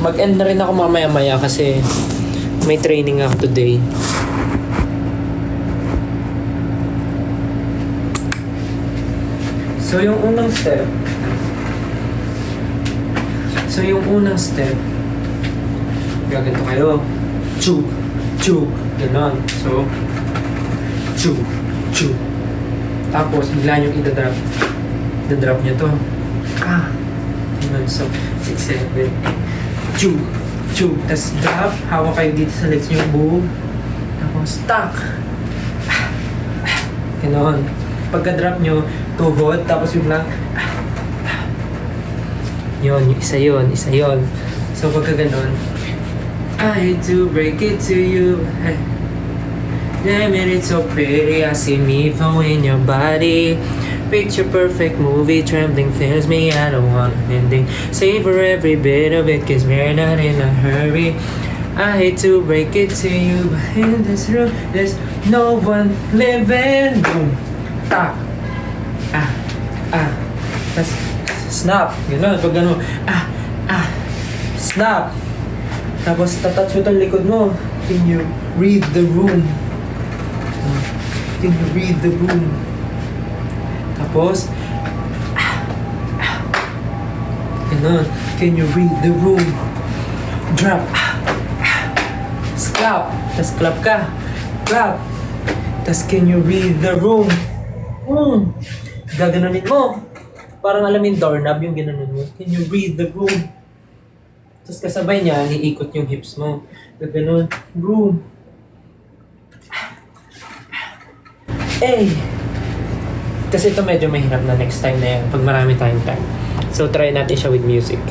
Mag-end na rin ako mamaya-maya kasi may training ako today. So yung unang step, gaganto kayo. Chug, chug, ganon. So, chug, chug. Tapos, bigla nyo i-drop. I-drop nyo to. Ganon. So, 6, 7, 8. Chug, chug. Tapos drop. Hawak kayo dito sa legs nyo. Boom. Tapos, stuck. Ganon. Pagka-drop nyo, tuhod. Tapos yung lang. Yun, isa yun. So, pagka ganon, I hate to break it to you. Damn it, it's so pretty. I see me flowing your body. Picture perfect movie, trembling fills me. I don't want an ending. Savor every bit of it, cause we're not in a hurry. I hate to break it to you, but in this room, there's no one living. Boom. Tak. Tas snap. Gano'n, pag gano'n. Snap. Tapos tatouch mo itong likod mo. Can you read the room? Can you read the room? Tapos, ganun. Can you read the room? Drop. Clap. Tapos clap ka. Clap. Tapos can you read the room? Gaganunin mo. Parang alam yung doorknob yung ginanon mo. Can you read the room? Tapos kasabay niya, iikot yung hips mo. Gaganon. Room. Kasi ito medyo mahirap na next time na yan. Pag marami tayong time. So try natin siya with music.